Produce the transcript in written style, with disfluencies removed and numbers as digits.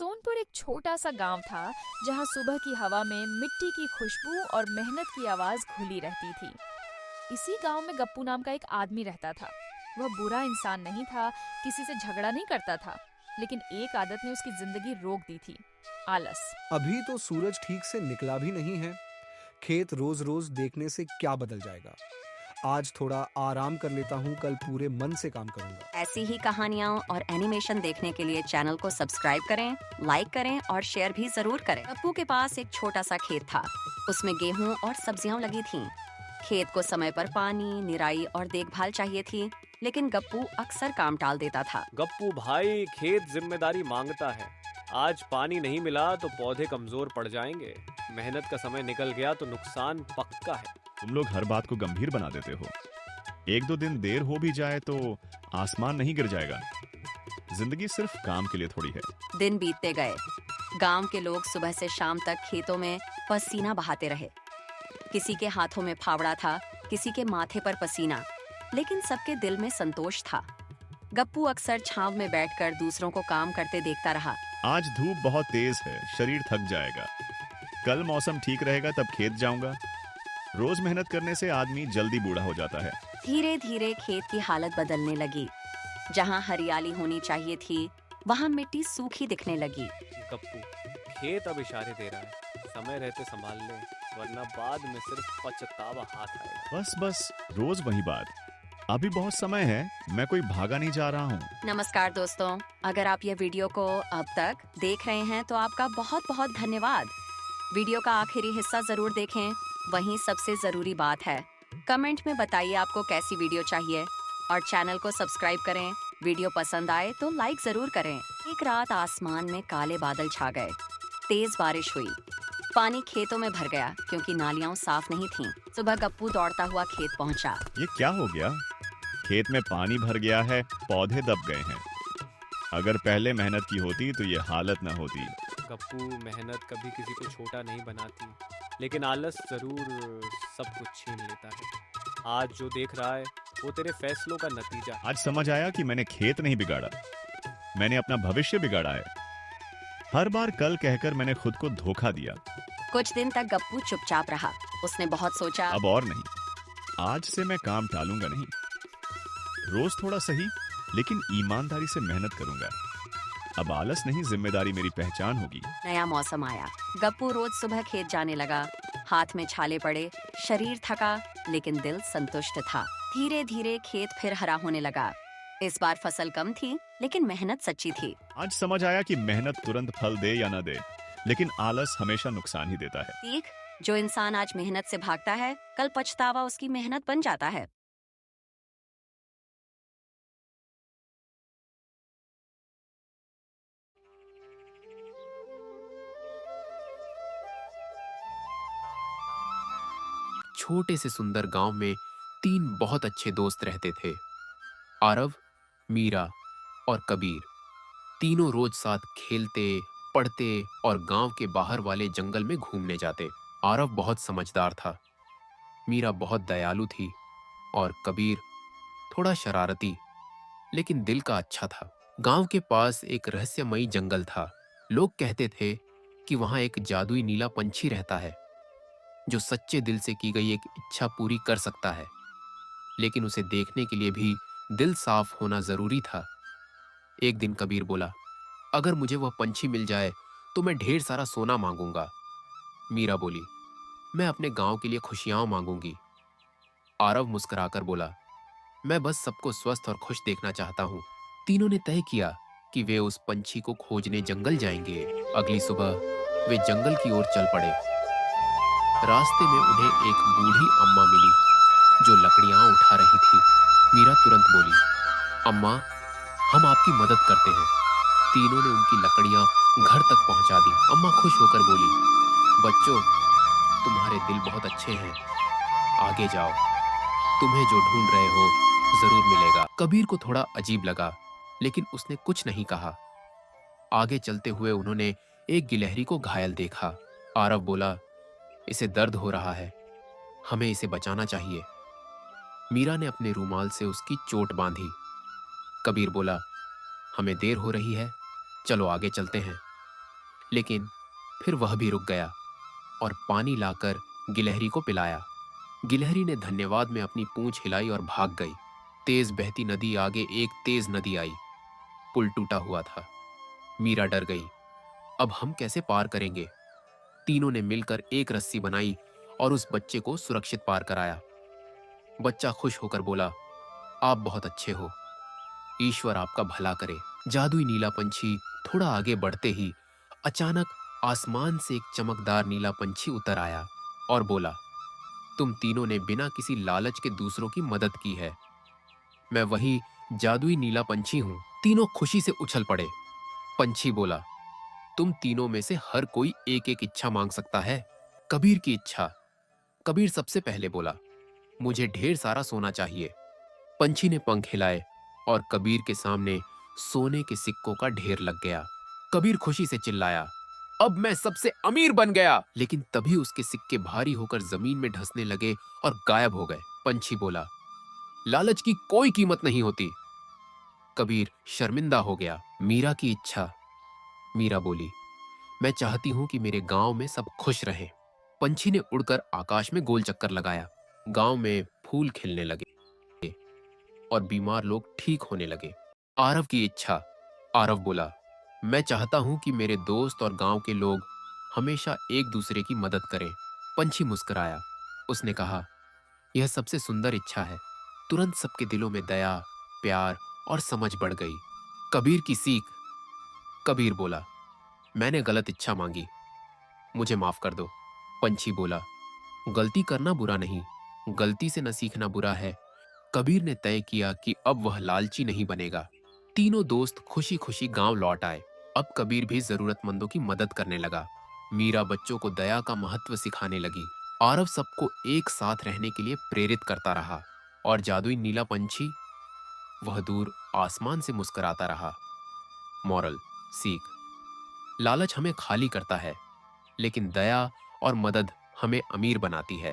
सोनपुर एक छोटा सा गांव था जहां सुबह की हवा में मिट्टी की खुशबू और मेहनत की आवाज घुली रहती थी। इसी गांव में गप्पू नाम का एक आदमी रहता था। वह बुरा इंसान नहीं था, किसी से झगड़ा नहीं करता था, लेकिन एक आदत ने उसकी जिंदगी रोक दी थी, आलस। अभी तो सूरज ठीक से निकला भी नहीं है। खेत रोज रोज देखने से क्या बदल जाएगा। आज थोड़ा आराम कर लेता हूँ, कल पूरे मन से काम करूंगा। ऐसी ही कहानियाँ और एनिमेशन देखने के लिए चैनल को सब्सक्राइब करें, लाइक करें और शेयर भी जरूर करें। गप्पू के पास एक छोटा सा खेत था। उसमें गेहूं और सब्जियां लगी थीं। खेत को समय पर पानी, निराई और देखभाल चाहिए थी, लेकिन गप्पू अक्सर काम टाल देता था। गप्पू भाई, खेत जिम्मेदारी मांगता है। आज पानी नहीं मिला तो पौधे कमजोर पड़ जाएंगे। मेहनत का समय निकल गया तो नुकसान पक्का है। तुम लोग हर बात को गंभीर बना देते हो। एक दो दिन देर हो भी जाए तो आसमान नहीं गिर जाएगा। जिंदगी सिर्फ काम के लिए थोड़ी है। दिन बीतते गए। गांव के लोग सुबह से शाम तक खेतों में पसीना बहाते रहे। किसी के हाथों में फावड़ा था, किसी के माथे पर पसीना, लेकिन सबके दिल में संतोष था। गप्पू अक्सर छांव में बैठकर दूसरों को काम करते देखता रहा। आज धूप बहुत तेज है, शरीर थक जाएगा। कल मौसम ठीक रहेगा तब खेत जाऊंगा। रोज मेहनत करने से आदमी जल्दी बूढ़ा हो जाता है। धीरे धीरे खेत की हालत बदलने लगी। जहां हरियाली होनी चाहिए थी, वहां मिट्टी सूखी दिखने लगी। गप्पू, खेत अब इशारे दे रहा है। समय रहते संभाल ले, वरना बाद में सिर्फ पछतावा हाथ आएगा। बस बस, रोज वही बात। अभी बहुत समय है, मैं कोई भागा नहीं जा रहा हूँ। नमस्कार दोस्तों, अगर आप ये वीडियो को अब तक देख रहे हैं तो आपका बहुत बहुत धन्यवाद। वीडियो का आखिरी हिस्सा जरूर देखें। वहीं सबसे जरूरी बात है, कमेंट में बताइए आपको कैसी वीडियो चाहिए और चैनल को सब्सक्राइब करें। वीडियो पसंद आए तो लाइक जरूर करें। एक रात आसमान में काले बादल छा गए। तेज बारिश हुई। पानी खेतों में भर गया क्योंकि नालियां साफ नहीं थीं। सुबह गप्पू दौड़ता हुआ खेत पहुंचा। ये क्या हो गया? खेत में पानी भर गया है, पौधे दब गए हैं। अगर पहले मेहनत की होती तो ये हालत न होती। गप्पू, मेहनत कभी किसी को छोटा नहीं बनाती, लेकिन आलस जरूर सब कुछ छीन लेता है। आज जो देख रहा है वो तेरे फैसलों का नतीजा है। आज समझ आया कि मैंने खेत नहीं बिगाड़ा, मैंने अपना भविष्य बिगाड़ा है। हर बार कल कहकर मैंने खुद को धोखा दिया। कुछ दिन तक गप्पू चुपचाप रहा। उसने बहुत सोचा। अब और नहीं, आज से मैं काम टालूंगा नहीं। रोज थोड़ा सही, लेकिन ईमानदारी से मेहनत करूंगा। अब आलस नहीं, जिम्मेदारी मेरी पहचान होगी। नया मौसम आया। गप्पू रोज सुबह खेत जाने लगा। हाथ में छाले पड़े, शरीर थका, लेकिन दिल संतुष्ट था। धीरे धीरे खेत फिर हरा होने लगा। इस बार फसल कम थी, लेकिन मेहनत सच्ची थी। आज समझ आया कि मेहनत तुरंत फल दे या न दे, लेकिन आलस हमेशा नुकसान ही देता है। सीख, जो इंसान आज मेहनत से भागता है, कल पछतावा उसकी मेहनत बन जाता है। छोटे से सुंदर गांव में 3 बहुत अच्छे दोस्त रहते थे, आरव, मीरा और कबीर। तीनों रोज साथ खेलते, पढ़ते और गांव के बाहर वाले जंगल में घूमने जाते। आरव बहुत समझदार था, मीरा बहुत दयालु थी और कबीर थोड़ा शरारती, लेकिन दिल का अच्छा था। गांव के पास एक रहस्यमयी जंगल था। लोग कहते थे कि वहां एक जादुई नीला पंछी रहता है जो सच्चे दिल से की गई एक इच्छा पूरी कर सकता है, लेकिन उसे देखने के लिए भी दिल साफ होना जरूरी था। एक दिन कबीर बोला, अगर मुझे वह पंछी मिल जाए तो मैं ढेर सारा सोना मांगूंगा। मीरा बोली, मैं अपने गांव के लिए खुशियां मांगूंगी। आरव मुस्कुराकर बोला, मैं बस सबको स्वस्थ और खुश देखना चाहता हूं। तीनों ने तय किया कि वे उस पंछी को खोजने जंगल जाएंगे। अगली सुबह वे जंगल की ओर चल पड़े। रास्ते में उन्हें एक बूढ़ी अम्मा मिली जो लकड़ियां उठा रही थी। मीरा तुरंत बोली, अम्मा, हम आपकी मदद करते हैं। तीनों ने उनकी लकड़ियां घर तक पहुंचा दी। अम्मा खुश होकर बोली, बच्चों, तुम्हारे दिल बहुत अच्छे हैं, आगे जाओ, तुम्हें जो ढूंढ रहे हो जरूर मिलेगा। कबीर को थोड़ा अजीब लगा, लेकिन उसने कुछ नहीं कहा। आगे चलते हुए उन्होंने एक गिलहरी को घायल देखा। आरव बोला, इसे दर्द हो रहा है, हमें इसे बचाना चाहिए। मीरा ने अपने रूमाल से उसकी चोट बांधी। कबीर बोला, हमें देर हो रही है, चलो आगे चलते हैं। लेकिन फिर वह भी रुक गया और पानी लाकर गिलहरी को पिलाया। गिलहरी ने धन्यवाद में अपनी पूंछ हिलाई और भाग गई। तेज बहती नदी आगे एक तेज नदी आई। पुल टूटा हुआ था। मीरा डर गई। अब हम कैसे पार करेंगे? तीनों ने मिलकर एक रस्सी बनाई और उस बच्चे को सुरक्षित पार कराया। बच्चा खुश होकर बोला, आप बहुत अच्छे हो, ईश्वर आपका भला करे। जादुई नीला पंछी थोड़ा आगे बढ़ते ही अचानक आसमान से एक चमकदार नीला पंछी उतर आया और बोला, तुम तीनों ने बिना किसी लालच के दूसरों की मदद की है। मैं वही जादुई नीला पंछी हूं। तीनों खुशी से उछल पड़े। पंछी बोला, तुम तीनों में से हर कोई एक एक इच्छा मांग सकता है। कबीर की इच्छा। कबीर सबसे पहले बोला, मुझे ढेर सारा सोना चाहिए। पंछी ने पंख हिलाए और कबीर के सामने सोने के सिक्कों का ढेर लग गया। कबीर खुशी से चिल्लाया, अब मैं सबसे अमीर बन गया। लेकिन तभी उसके सिक्के भारी होकर जमीन में धंसने लगे और गायब हो गए। पंछी बोला, लालच की कोई कीमत नहीं होती। कबीर शर्मिंदा हो गया। मीरा की इच्छा। मीरा बोली, मैं चाहती हूं कि मेरे गांव में सब खुश रहें। पंछी ने उड़कर आकाश में गोल चक्कर लगाया। गांव में फूल खिलने लगे और बीमार लोग ठीक होने लगे। आरव की इच्छा। आरव बोला, मैं चाहता हूं कि मेरे दोस्त और गांव के लोग हमेशा एक दूसरे की मदद करें। पंछी मुस्कुराया। उसने कहा, यह सबसे सुंदर इच्छा है। तुरंत सबके दिलों में दया, प्यार और समझ बढ़ गई। कबीर की सीख। कबीर बोला, मैंने गलत इच्छा मांगी, मुझे माफ कर दो। पंछी बोला, गलती करना बुरा नहीं, गलती से न सीखना बुरा है। कबीर ने तय किया कि अब वह लालची नहीं बनेगा। तीनों दोस्त खुशी खुशी गांव लौट आए। अब कबीर भी जरूरतमंदों की मदद करने लगा। मीरा बच्चों को दया का महत्व सिखाने लगी। आरव सबको एक साथ रहने के लिए प्रेरित करता रहा और जादुई नीला पंछी, वह दूर आसमान से मुस्कुराता रहा। मॉरल, सीख। लालच हमें खाली करता है, लेकिन दया और मदद हमें अमीर बनाती है।